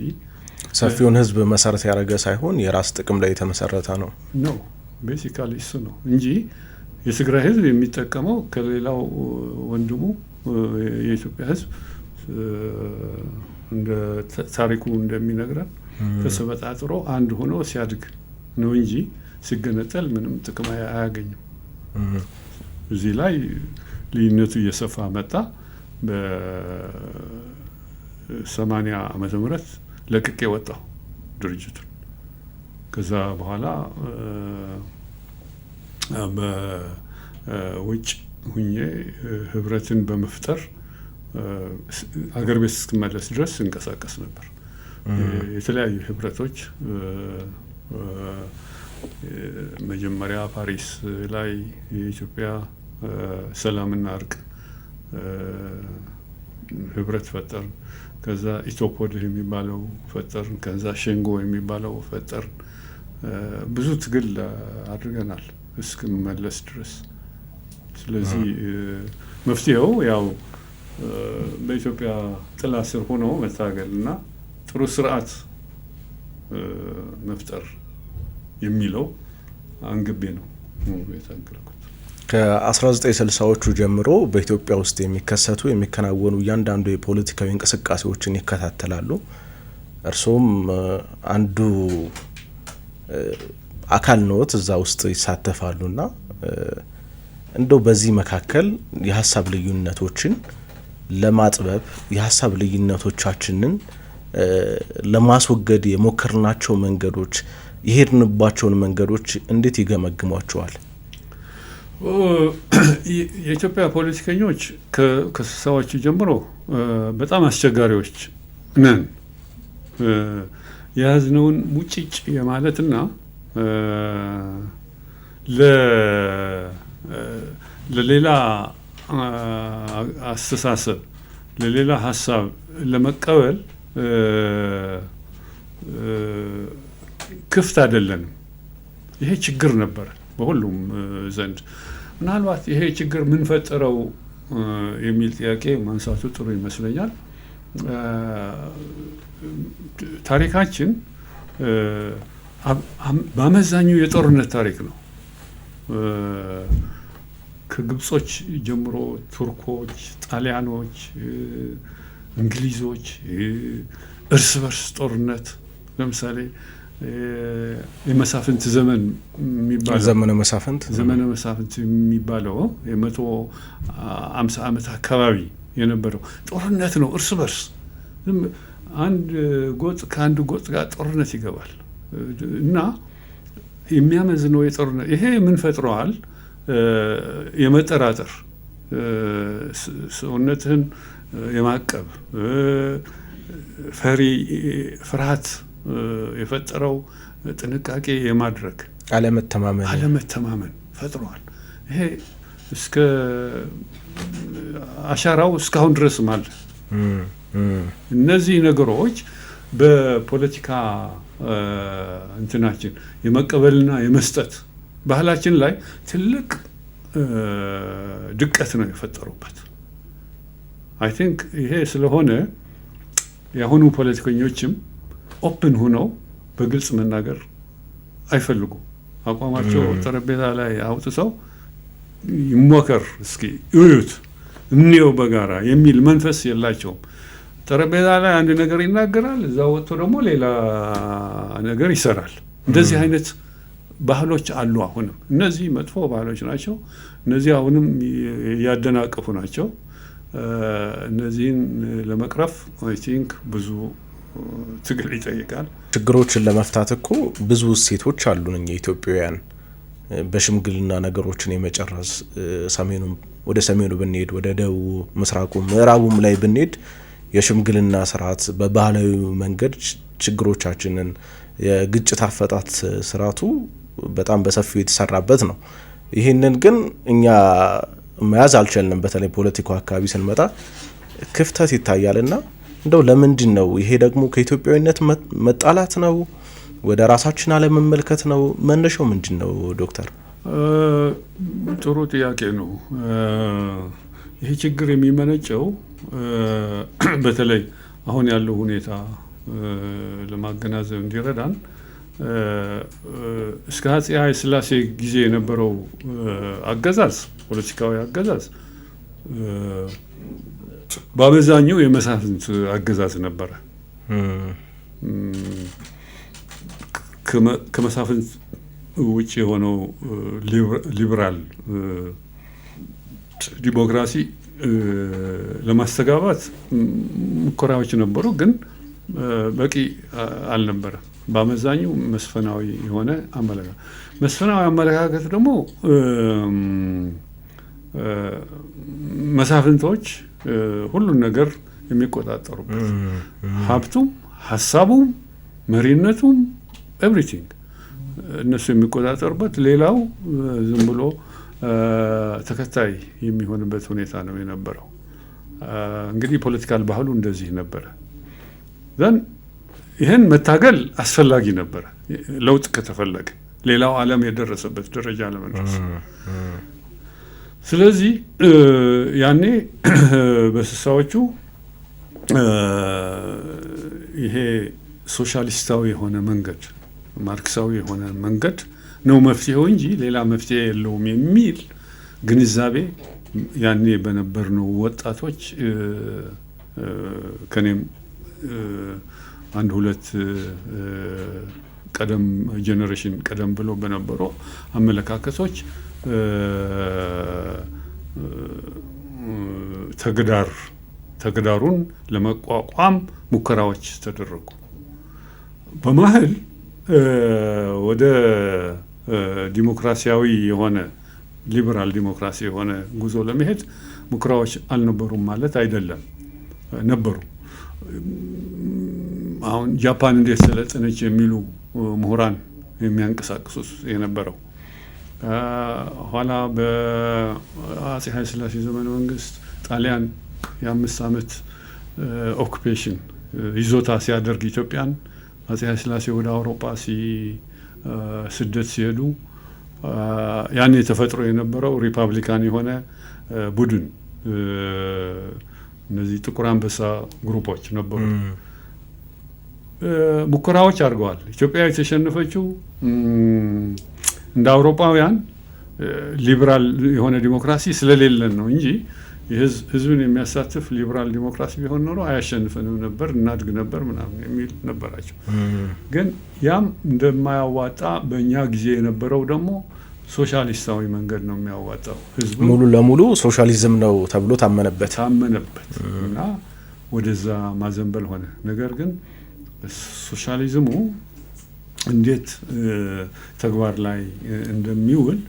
ሰፊውን ህዝብ መሰረት ያደረገ ሳይሆን የራስ ጥቅም ላይ የተመሰረተ ነው። ቤሲካሊ እሱ ነው እንጂ የትግራይ ህዝብ የሚጠቀመው ከሌላው ወንድሙ የኢትዮጵያ ህዝብ እንደ ታሪኩ እንደሚነግረን ተሰበጣጥሮ አንድ ሆኖ ሲያድግ ነው እንጂ ሲገነጠል ምንም ጥቅም አያገኝም። እዚህ ላይ ልዩነቱ እየሰፋ መጣ። በ80 ዓመተ ምህረት ለቅቄ ወጣሁ ድርጅቱን። ከዛ በኋላ በውጭ ሁኜ ህብረትን በመፍጠር አገር ቤት እስክመለስ ድረስ እንቀሳቀስ ነበር። የተለያዩ ህብረቶች መጀመሪያ ፓሪስ ላይ የኢትዮጵያ ሰላምና እርቅ ህብረት ፈጠርን። ከዛ ኢትዮፖድ የሚባለው ፈጠርን። ከዛ ሸንጎ የሚባለው ፈጠርን። ብዙ ትግል አድርገናል እስክመለስ ድረስ። ስለዚህ መፍትሄው ያው በኢትዮጵያ ጥላ ስር ሆኖ መታገል እና ጥሩ ስርዓት መፍጠር የሚለው አንግቤ ነው የታገልኩት። ከ1960ዎቹ ጀምሮ በኢትዮጵያ ውስጥ የሚከሰቱ የሚከናወኑ እያንዳንዱ የፖለቲካዊ እንቅስቃሴዎችን ይከታተላሉ። እርሶም አንዱ አካል ነዎት፣ እዛ ውስጥ ይሳተፋሉና እንደው በዚህ መካከል የሀሳብ ልዩነቶችን ለማጥበብ የሀሳብ ልዩነቶቻችንን ለማስወገድ የሞከርናቸው መንገዶች፣ የሄድንባቸውን መንገዶች እንዴት ይገመግሟቸዋል? የኢትዮጵያ ፖለቲከኞች ከስሳዎቹ ጀምሮ በጣም አስቸጋሪዎች ነን። የያዝነውን ሙጭጭ የማለትና ለሌላ አስተሳሰብ ለሌላ ሀሳብ ለመቀበል ክፍት አይደለንም። ይሄ ችግር ነበር በሁሉም ዘንድ። ምናልባት ይሄ ችግር ምን ፈጠረው የሚል ጥያቄ ማንሳቱ ጥሩ ይመስለኛል። ታሪካችን በአመዛኙ የጦርነት ታሪክ ነው። ከግብጾች ጀምሮ ቱርኮች፣ ጣሊያኖች፣ እንግሊዞች እርስ በርስ ጦርነት። ለምሳሌ የመሳፍንት ዘመን የሚባለው ዘመነ መሳፍንት የሚባለው የ150 ዓመት አካባቢ የነበረው ጦርነት ነው። እርስ በርስ አንድ ጎጥ ከአንድ ጎጥ ጋር ጦርነት ይገባል እና የሚያመዝነው የጦርነት ይሄ ምን ፈጥረዋል? የመጠራጠር ሰውነትህን የማቀብ ፍርሃት የፈጠረው ጥንቃቄ የማድረግ አለመተማመን ፈጥረዋል። ይሄ እስከ አሻራው እስካሁን ድረስም አለ። እነዚህ ነገሮች በፖለቲካ እንትናችን የመቀበልና የመስጠት ባህላችን ላይ ትልቅ ድቀት ነው የፈጠሩበት። አይ ቲንክ ይሄ ስለሆነ የአሁኑ ፖለቲከኞችም ኦፕን ሆነው በግልጽ መናገር አይፈልጉም። አቋማቸው ጠረጴዛ ላይ አውጥተው ይሞከር እስኪ እዩት እንየው በጋራ የሚል መንፈስ የላቸውም። ጠረጴዛ ላይ አንድ ነገር ይናገራል፣ እዛ ወጥቶ ደግሞ ሌላ ነገር ይሰራል። እንደዚህ አይነት ባህሎች አሉ። አሁንም እነዚህ መጥፎ ባህሎች ናቸው። እነዚህ አሁንም ያደናቀፉ ናቸው። እነዚህን ለመቅረፍ አይ ቲንክ ብዙ ትግል ይጠይቃል። ችግሮችን ለመፍታት እኮ ብዙ እሴቶች አሉን እኛ ኢትዮጵያውያን። በሽምግልና ነገሮችን የመጨረስ ወደ ሰሜኑ ብንሄድ፣ ወደ ደቡብ ምስራቁ ምዕራቡም ላይ ብንሄድ የሽምግልና ስርዓት በባህላዊ መንገድ ችግሮቻችንን የግጭት አፈታት ስርዓቱ በጣም በሰፊው የተሰራበት ነው። ይህንን ግን እኛ መያዝ አልቻልንም። በተለይ ፖለቲካው አካባቢ ስንመጣ ክፍተት ይታያልና እንደው ለምንድን ነው ይሄ? ደግሞ ከኢትዮጵያዊነት መጣላት ነው? ወደ ራሳችን አለመመልከት ነው? መነሻው ምንድን ነው ዶክተር? ጥሩ ጥያቄ ነው። ይሄ ችግር የሚመነጨው በተለይ አሁን ያለው ሁኔታ ለማገናዘብ እንዲረዳን እስከ አፄ ኃይለ ሥላሴ ጊዜ የነበረው አገዛዝ፣ ፖለቲካዊ አገዛዝ በአመዛኙ የመሳፍንት አገዛዝ ነበረ። ከመሳፍንት ውጭ የሆነው ሊበራል ዲሞክራሲ ለማስተጋባት ሙከራዎች ነበሩ፣ ግን በቂ አልነበረም። በአመዛኙ መስፈናዊ የሆነ አመለካከት። መስፈናዊ አመለካከት ደግሞ መሳፍንቶች ሁሉን ነገር የሚቆጣጠሩበት፣ ሀብቱም፣ ሀሳቡም፣ መሪነቱም ኤቭሪቲንግ እነሱ የሚቆጣጠሩበት፣ ሌላው ዝም ብሎ ተከታይ የሚሆንበት ሁኔታ ነው የነበረው። እንግዲህ ፖለቲካል ባህሉ እንደዚህ ነበረ። ዘን ይህን መታገል አስፈላጊ ነበረ ለውጥ ከተፈለገ ሌላው ዓለም የደረሰበት ደረጃ ለመድረስ። ስለዚህ ያኔ በስሳዎቹ ይሄ ሶሻሊስታዊ የሆነ መንገድ፣ ማርክሳዊ የሆነ መንገድ ነው መፍትሄው እንጂ ሌላ መፍትሄ የለውም የሚል ግንዛቤ ያኔ በነበርነው ወጣቶች ከኔም አንድ ሁለት ጄኔሬሽን ቀደም ብሎ በነበሩ አመለካከቶች ተግዳሩን ለመቋቋም ሙከራዎች ተደረጉ። በመሀል ወደ ዲሞክራሲያዊ የሆነ ሊበራል ዲሞክራሲ የሆነ ጉዞ ለመሄድ ሙከራዎች አልነበሩም ማለት አይደለም፣ ነበሩ። አሁን ጃፓን እንዴት ሰለጠነች የሚሉ ምሁራን የሚያንቀሳቅሱት የነበረው ኋላ በአፄ ኃይለ ሥላሴ ዘመነ መንግስት ጣሊያን የ5 ዓመት ኦኩፔሽን ይዞታ ሲያደርግ ኢትዮጵያን አፄ ኃይለ ሥላሴ ወደ አውሮፓ ስደት ሲሄዱ ያን ተፈጥሮ የነበረው ሪፐብሊካን የሆነ ቡድን እነዚህ ጥቁር አንበሳ ግሩፖች ነበሩ። ሙከራዎች አድርገዋል። ኢትዮጵያ የተሸነፈችው እንደ አውሮፓውያን ሊበራል የሆነ ዲሞክራሲ ስለሌለን ነው እንጂ ህዝብን የሚያሳትፍ ሊበራል ዲሞክራሲ ቢሆን ኖሮ አያሸንፈንም ነበር፣ እናድግ ነበር ምናምን የሚል ነበራቸው። ግን ያም እንደማያዋጣ በእኛ ጊዜ የነበረው ደግሞ ሶሻሊስታዊ መንገድ ነው የሚያዋጣው። ህዝቡ ሙሉ ለሙሉ ሶሻሊዝም ነው ተብሎ ታመነበት እና ወደዛ ማዘንበል ሆነ። ነገር ግን ሶሻሊዝሙ እንዴት ተግባር ላይ እንደሚውል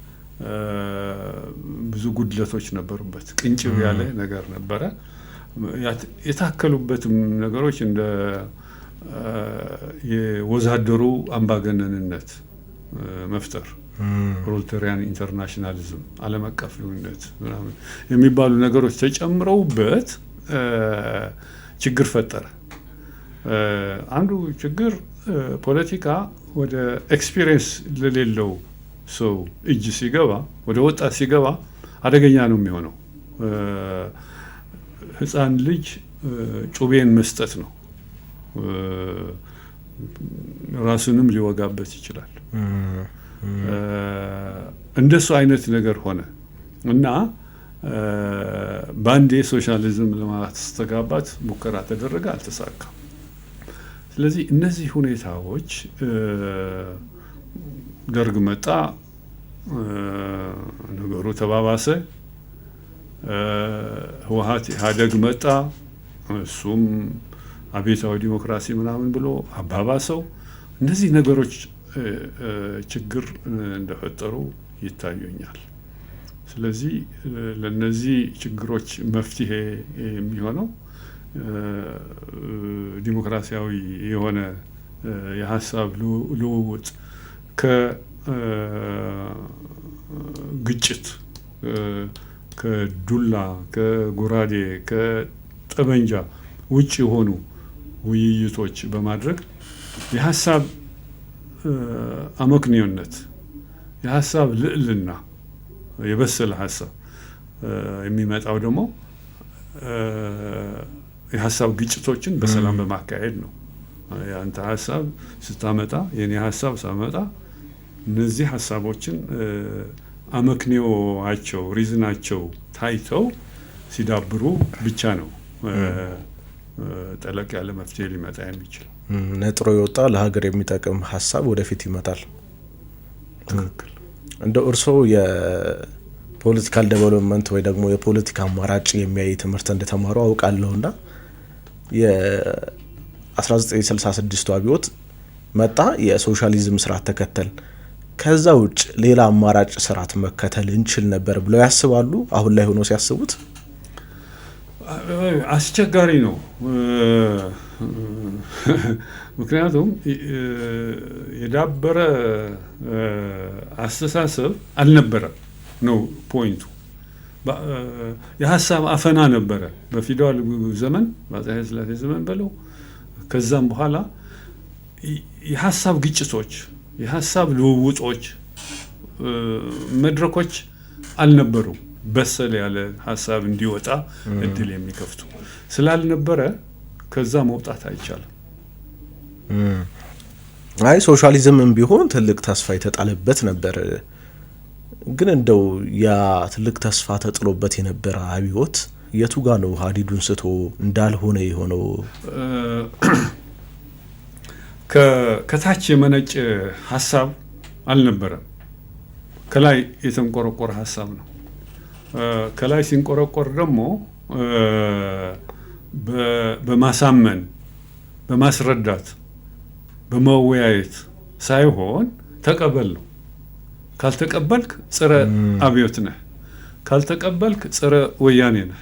ብዙ ጉድለቶች ነበሩበት። ቅንጭብ ያለ ነገር ነበረ። የታከሉበትም ነገሮች እንደ የወዛደሩ አምባገነንነት መፍጠር፣ ፕሮሌታሪያን ኢንተርናሽናሊዝም፣ ዓለም አቀፋዊነት ምናምን የሚባሉ ነገሮች ተጨምረውበት ችግር ፈጠረ። አንዱ ችግር ፖለቲካ ወደ ኤክስፒሪየንስ ለሌለው ሰው እጅ ሲገባ፣ ወደ ወጣት ሲገባ አደገኛ ነው የሚሆነው። ህፃን ልጅ ጩቤን መስጠት ነው፣ ራሱንም ሊወጋበት ይችላል። እንደሱ አይነት ነገር ሆነ እና በአንዴ ሶሻሊዝም ለማስተጋባት ሙከራ ተደረገ፣ አልተሳካም። ስለዚህ እነዚህ ሁኔታዎች ደርግ መጣ፣ ነገሩ ተባባሰ። ህወሓት ኢህአዴግ መጣ፣ እሱም አብዮታዊ ዲሞክራሲ ምናምን ብሎ አባባሰው። እነዚህ ነገሮች ችግር እንደፈጠሩ ይታዩኛል። ስለዚህ ለነዚህ ችግሮች መፍትሄ የሚሆነው ዲሞክራሲያዊ የሆነ የሀሳብ ልውውጥ ከግጭት፣ ከዱላ፣ ከጉራዴ፣ ከጠመንጃ ውጭ የሆኑ ውይይቶች በማድረግ የሀሳብ አመክንዮነት፣ የሀሳብ ልዕልና፣ የበሰለ ሀሳብ የሚመጣው ደግሞ የሀሳብ ግጭቶችን በሰላም በማካሄድ ነው። የአንተ ሀሳብ ስታመጣ፣ የኔ ሀሳብ ሳመጣ፣ እነዚህ ሀሳቦችን አመክንዮአቸው፣ ሪዝናቸው ታይተው ሲዳብሩ ብቻ ነው ጠለቅ ያለ መፍትሄ ሊመጣ የሚችል። ነጥሮ የወጣ ለሀገር የሚጠቅም ሀሳብ ወደፊት ይመጣል። ትክክል። እንደ እርስዎ የፖለቲካል ዴቨሎፕመንት ወይ ደግሞ የፖለቲካ አማራጭ የሚያይ ትምህርት እንደተማሩ አውቃለሁና የ1966 አብዮት መጣ፣ የሶሻሊዝም ስርዓት ተከተል። ከዛ ውጭ ሌላ አማራጭ ስርዓት መከተል እንችል ነበር ብለው ያስባሉ? አሁን ላይ ሆኖ ሲያስቡት አስቸጋሪ ነው። ምክንያቱም የዳበረ አስተሳሰብ አልነበረም ነው ፖይንቱ። የሀሳብ አፈና ነበረ በፊውዳል ዘመን፣ በአፄ ኃይለ ሥላሴ ዘመን በለው። ከዛም በኋላ የሀሳብ ግጭቶች፣ የሀሳብ ልውውጦች መድረኮች አልነበሩም። በሰል ያለ ሀሳብ እንዲወጣ እድል የሚከፍቱ ስላልነበረ ከዛ መውጣት አይቻልም። አይ ሶሻሊዝምም ቢሆን ትልቅ ተስፋ የተጣለበት ነበር። ግን እንደው ያ ትልቅ ተስፋ ተጥሎበት የነበረ አብዮት የቱ ጋ ነው ሀዲዱን ስቶ እንዳልሆነ የሆነው? ከታች የመነጨ ሀሳብ አልነበረም። ከላይ የተንቆረቆረ ሀሳብ ነው። ከላይ ሲንቆረቆር ደግሞ በማሳመን፣ በማስረዳት፣ በመወያየት ሳይሆን ተቀበል ነው። ካልተቀበልክ ጸረ አብዮት ነህ፣ ካልተቀበልክ ጸረ ወያኔ ነህ፣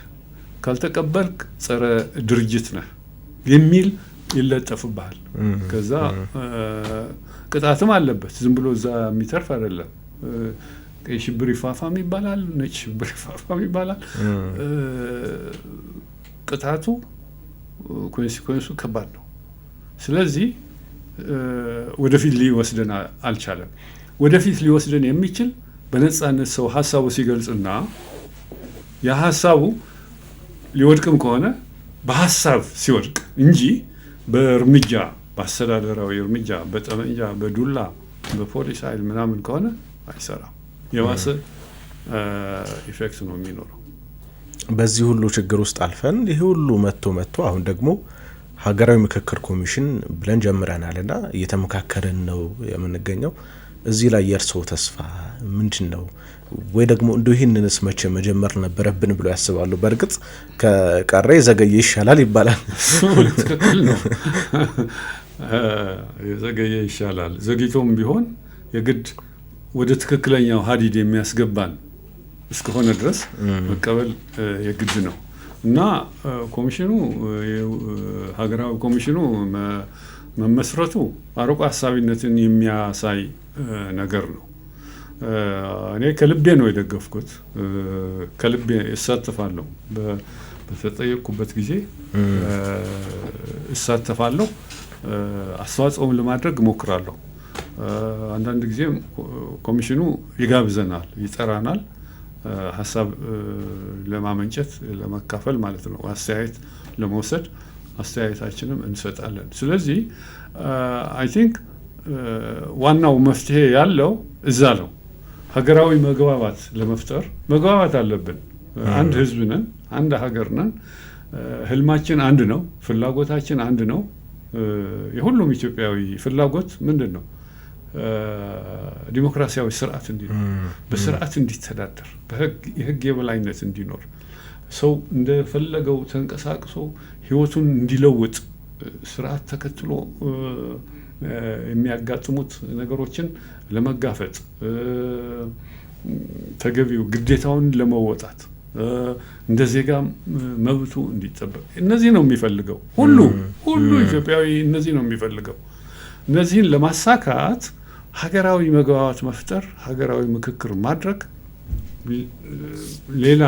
ካልተቀበልክ ጸረ ድርጅት ነህ የሚል ይለጠፍብሃል። ከዛ ቅጣትም አለበት። ዝም ብሎ እዛ የሚተርፍ አይደለም። ቀይ ሽብር ይፋፋም ይባላል፣ ነጭ ሽብር ይፋፋም ይባላል። ቅጣቱ ኮንሲኩዌንሱ ከባድ ነው። ስለዚህ ወደፊት ሊወስደን አልቻለም። ወደፊት ሊወስደን የሚችል በነጻነት ሰው ሀሳቡ ሲገልጽና የሀሳቡ ሊወድቅም ከሆነ በሀሳብ ሲወድቅ እንጂ በእርምጃ በአስተዳደራዊ እርምጃ በጠመንጃ በዱላ በፖሊስ ኃይል ምናምን ከሆነ አይሰራም። የባሰ ኢፌክት ነው የሚኖረው። በዚህ ሁሉ ችግር ውስጥ አልፈን ይህ ሁሉ መጥቶ አሁን ደግሞ ሀገራዊ ምክክር ኮሚሽን ብለን ጀምረናልና እየተመካከርን ነው የምንገኘው። እዚህ ላይ የእርስዎ ተስፋ ምንድን ነው? ወይ ደግሞ እንደው ይህንንስ መቼ መጀመር ነበረብን ብሎ ያስባሉ? በእርግጥ ከቀረ የዘገየ ይሻላል ይባላል። ትክክል ነው። የዘገየ ይሻላል። ዘግይቶም ቢሆን የግድ ወደ ትክክለኛው ሀዲድ የሚያስገባን እስከሆነ ድረስ መቀበል የግድ ነው እና ኮሚሽኑ ሀገራዊ ኮሚሽኑ መመስረቱ አርቆ ሀሳቢነትን የሚያሳይ ነገር ነው። እኔ ከልቤ ነው የደገፍኩት። ከልቤ እሳተፋለሁ። በተጠየቅኩበት ጊዜ እሳተፋለሁ። አስተዋጽኦም ለማድረግ እሞክራለሁ። አንዳንድ ጊዜም ኮሚሽኑ ይጋብዘናል፣ ይጠራናል ሀሳብ ለማመንጨት ለመካፈል ማለት ነው። አስተያየት ለመውሰድ አስተያየታችንም እንሰጣለን። ስለዚህ አይ ቲንክ ዋናው መፍትሄ ያለው እዛ ነው። ሀገራዊ መግባባት ለመፍጠር መግባባት አለብን። አንድ ህዝብ ነን፣ አንድ ሀገር ነን። ህልማችን አንድ ነው፣ ፍላጎታችን አንድ ነው። የሁሉም ኢትዮጵያዊ ፍላጎት ምንድን ነው? ዲሞክራሲያዊ ስርዓት እንዲኖር፣ በስርዓት እንዲተዳደር፣ የህግ የበላይነት እንዲኖር፣ ሰው እንደፈለገው ተንቀሳቅሶ ህይወቱን እንዲለውጥ፣ ስርዓት ተከትሎ የሚያጋጥሙት ነገሮችን ለመጋፈጥ፣ ተገቢው ግዴታውን ለመወጣት፣ እንደ ዜጋ መብቱ እንዲጠበቅ፣ እነዚህ ነው የሚፈልገው። ሁሉ ኢትዮጵያዊ እነዚህ ነው የሚፈልገው። እነዚህን ለማሳካት ሀገራዊ መግባባት መፍጠር፣ ሀገራዊ ምክክር ማድረግ ሌላ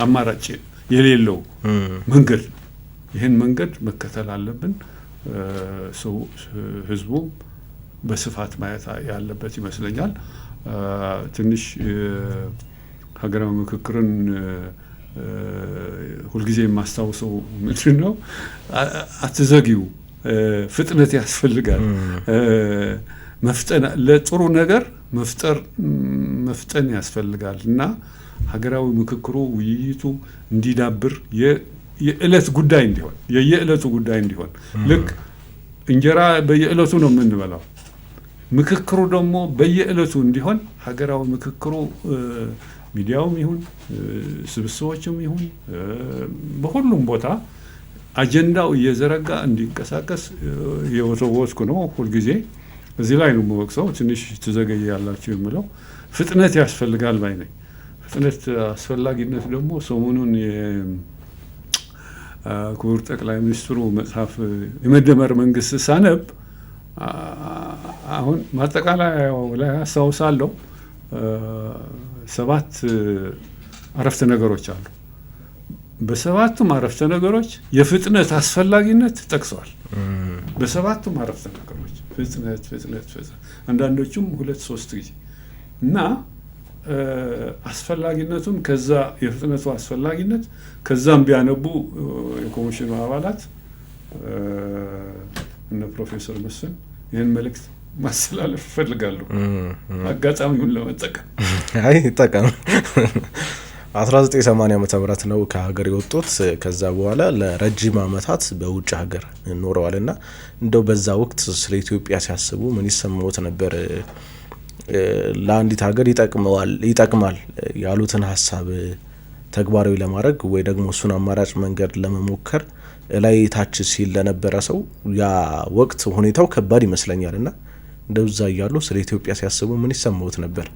አማራጭ የሌለው መንገድ ነው። ይህን መንገድ መከተል አለብን። ህዝቡ በስፋት ማየት ያለበት ይመስለኛል። ትንሽ ሀገራዊ ምክክርን ሁልጊዜ የማስታውሰው ምንድን ነው፣ አትዘጊው፣ ፍጥነት ያስፈልጋል። ለጥሩ ነገር መፍጠን ያስፈልጋል እና ሀገራዊ ምክክሩ ውይይቱ እንዲዳብር የዕለት ጉዳይ እንዲሆን የየዕለቱ ጉዳይ እንዲሆን፣ ልክ እንጀራ በየዕለቱ ነው የምንበላው፣ ምክክሩ ደግሞ በየዕለቱ እንዲሆን ሀገራዊ ምክክሩ ሚዲያውም ይሁን ስብስቦችም ይሁን በሁሉም ቦታ አጀንዳው እየዘረጋ እንዲንቀሳቀስ የወተወትኩ ነው። ሁልጊዜ እዚህ ላይ ነው የምወቅሰው። ትንሽ ትዘገየ ያላችሁ የምለው ፍጥነት ያስፈልጋል ባይ ነኝ። ፍጥነት አስፈላጊነት ደግሞ ሰሞኑን ክቡር ጠቅላይ ሚኒስትሩ መጽሐፍ የመደመር መንግስት ሳነብ አሁን ማጠቃለያው ላይ አስታውሳለሁ 7 አረፍተ ነገሮች አሉ። በሰባቱም አረፍተ ነገሮች የፍጥነት አስፈላጊነት ጠቅሰዋል። በሰባቱም አረፍተ ነገሮች ፍጥነት አንዳንዶቹም 2-3 ጊዜ እና አስፈላጊነቱን ከዛ የፍጥነቱ አስፈላጊነት ከዛም ቢያነቡ የኮሚሽኑ አባላት እነ ፕሮፌሰር መስፍን ይህን መልእክት ማስተላለፍ እፈልጋለሁ። አጋጣሚውን ለመጠቀም ይጠቀም። 1980 ዓመተ ምህረት ነው ከሀገር የወጡት። ከዛ በኋላ ለረጅም ዓመታት በውጭ ሀገር ኖረዋልና እንደው በዛ ወቅት ስለ ኢትዮጵያ ሲያስቡ ምን ይሰማዎት ነበር? ለአንዲት ሀገር ይጠቅማል ያሉትን ሀሳብ ተግባራዊ ለማድረግ ወይ ደግሞ እሱን አማራጭ መንገድ ለመሞከር ላይ ታች ሲል ለነበረ ሰው ያ ወቅት ሁኔታው ከባድ ይመስለኛልና እንደዛ እያሉ ስለ ኢትዮጵያ ሲያስቡ ምን ይሰማዎት ነበር?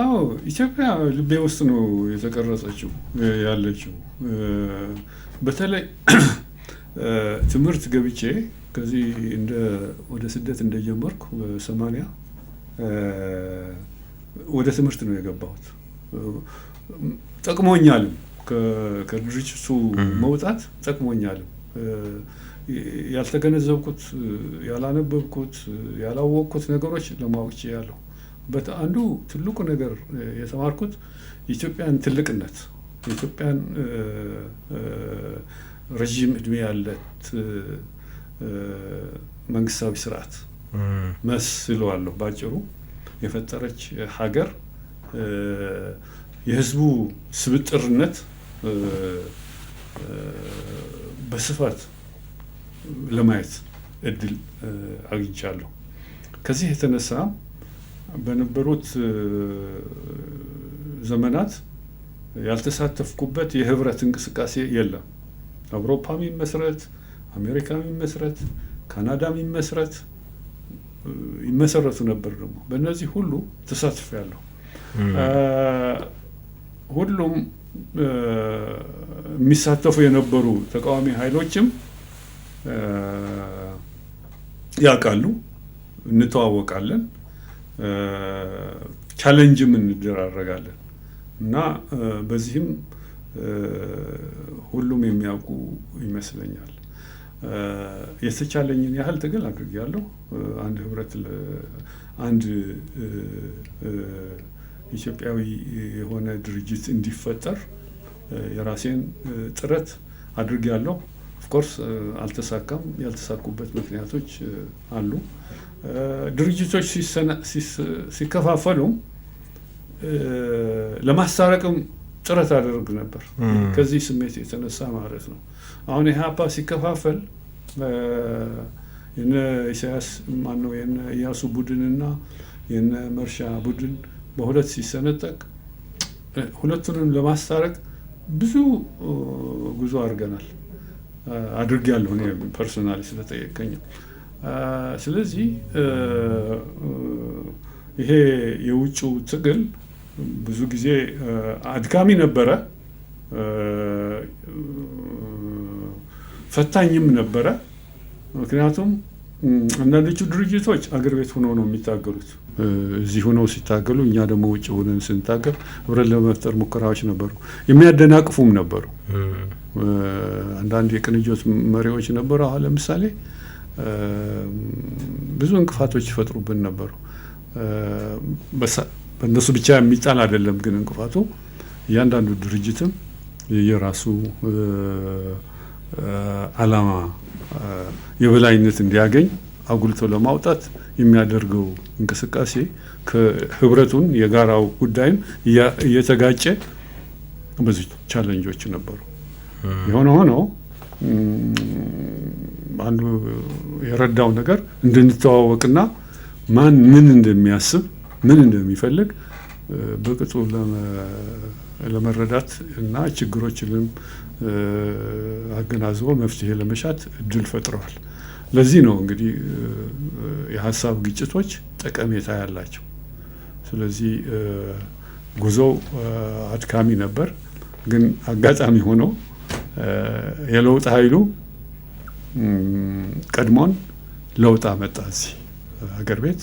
አዎ ኢትዮጵያ ልቤ ውስጥ ነው የተቀረጸችው ያለችው። በተለይ ትምህርት ገብቼ ከዚህ ወደ ስደት እንደጀመርኩ በ80 ወደ ትምህርት ነው የገባሁት። ጠቅሞኛልም፣ ከድርጅቱ መውጣት ጠቅሞኛልም። ያልተገነዘብኩት፣ ያላነበብኩት፣ ያላወቅኩት ነገሮች ለማወቅ ችያለሁ። አንዱ ትልቁ ነገር የተማርኩት የኢትዮጵያን ትልቅነት፣ የኢትዮጵያን ረዥም እድሜ ያለት መንግስታዊ ስርዓት መስለዋለሁ። ባጭሩ የፈጠረች ሀገር የህዝቡ ስብጥርነት በስፋት ለማየት እድል አግኝቻለሁ። ከዚህ የተነሳ በነበሩት ዘመናት ያልተሳተፍኩበት የህብረት እንቅስቃሴ የለም። አውሮፓ የሚመስረት፣ አሜሪካ የሚመስረት፣ ካናዳ የሚመስረት ይመሰረቱ ነበር። ደግሞ በእነዚህ ሁሉ ተሳትፌያለሁ። ሁሉም የሚሳተፉ የነበሩ ተቃዋሚ ኃይሎችም ያውቃሉ፣ እንተዋወቃለን፣ ቻሌንጅም እንደራረጋለን እና በዚህም ሁሉም የሚያውቁ ይመስለኛል። የተቻለኝን ያህል ትግል አድርጌያለሁ። አንድ ኢትዮጵያዊ የሆነ ድርጅት እንዲፈጠር የራሴን ጥረት አድርጌያለሁ። ኦፍኮርስ አልተሳካም። ያልተሳኩበት ምክንያቶች አሉ። ድርጅቶች ሲከፋፈሉ ለማስታረቅም ጥረት አደርግ ነበር፣ ከዚህ ስሜት የተነሳ ማለት ነው። አሁን ኢህአፓ ሲከፋፈል የነ ኢሳያስ ማነው የነ ኢያሱ ቡድንና የነ መርሻ ቡድን በሁለት ሲሰነጠቅ ሁለቱንም ለማስታረቅ ብዙ ጉዞ አድርጌያለሁ እኔ ፐርሶናሊ ስለጠየቀኝ። ስለዚህ ይሄ የውጭው ትግል ብዙ ጊዜ አድካሚ ነበረ፣ ፈታኝም ነበረ። ምክንያቱም አንዳንዶቹ ድርጅቶች አገር ቤት ሆነው ነው የሚታገሉት። እዚህ ሆነው ሲታገሉ፣ እኛ ደግሞ ውጭ ሆነን ስንታገል ህብረት ለመፍጠር ሙከራዎች ነበሩ፣ የሚያደናቅፉም ነበሩ። አንዳንድ የቅንጆት መሪዎች ነበሩ። አሁን ለምሳሌ ብዙ እንቅፋቶች ይፈጥሩብን ነበሩ። በእነሱ ብቻ የሚጣል አይደለም፣ ግን እንቅፋቱ እያንዳንዱ ድርጅትም የራሱ ዓላማ የበላይነት እንዲያገኝ አጉልቶ ለማውጣት የሚያደርገው እንቅስቃሴ ከህብረቱን የጋራው ጉዳይን እየተጋጨ ብዙ ቻሌንጆች ነበሩ። የሆነ ሆኖ አንዱ የረዳው ነገር እንድንተዋወቅና ማን ምን እንደሚያስብ ምን እንደሚፈልግ በቅጡ ለመረዳት እና ችግሮችንም አገናዝቦ መፍትሄ ለመሻት እድል ፈጥረዋል። ለዚህ ነው እንግዲህ የሀሳብ ግጭቶች ጠቀሜታ ያላቸው። ስለዚህ ጉዞው አድካሚ ነበር፣ ግን አጋጣሚ ሆኖ የለውጥ ኃይሉ ቀድሞን ለውጥ አመጣ እዚህ ሀገር ቤት።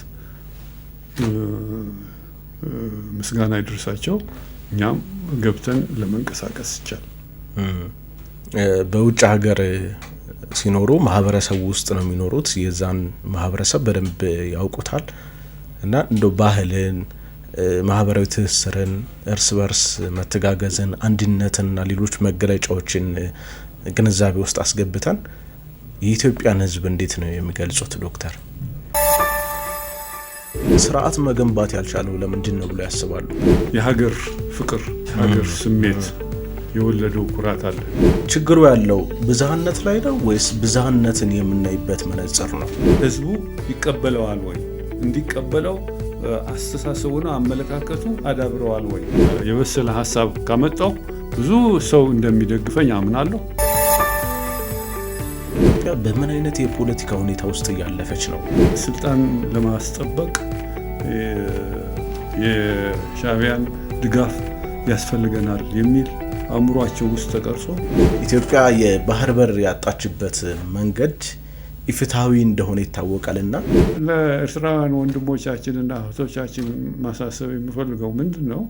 ምስጋና ይድረሳቸው፣ እኛም ገብተን ለመንቀሳቀስ ይቻል። በውጭ ሀገር ሲኖሩ ማህበረሰቡ ውስጥ ነው የሚኖሩት። የዛን ማህበረሰብ በደንብ ያውቁታል እና እንደው ባህልን፣ ማህበራዊ ትስስርን፣ እርስ በርስ መተጋገዝን፣ አንድነትንና ሌሎች መገለጫዎችን ግንዛቤ ውስጥ አስገብተን የኢትዮጵያን ሕዝብ እንዴት ነው የሚገልጹት ዶክተር? ስርዓት መገንባት ያልቻለው ለምንድን ነው ብሎ ያስባሉ? የሀገር ፍቅር፣ የሀገር ስሜት የወለደው ኩራት አለ። ችግሩ ያለው ብዝሃነት ላይ ነው ወይስ ብዝሃነትን የምናይበት መነጽር ነው? ህዝቡ ይቀበለዋል ወይ? እንዲቀበለው አስተሳሰቡና አመለካከቱ አዳብረዋል ወይ? የበሰለ ሀሳብ ካመጣው ብዙ ሰው እንደሚደግፈኝ አምናለሁ። ኢትዮጵያ በምን አይነት የፖለቲካ ሁኔታ ውስጥ እያለፈች ነው? ስልጣን ለማስጠበቅ የሻዕቢያን ድጋፍ ያስፈልገናል የሚል አእምሯቸው ውስጥ ተቀርጾ ኢትዮጵያ የባህር በር ያጣችበት መንገድ ኢፍትሐዊ እንደሆነ ይታወቃልና ለኤርትራውያን ወንድሞቻችንና እህቶቻችን ማሳሰብ የሚፈልገው ምንድን ነው?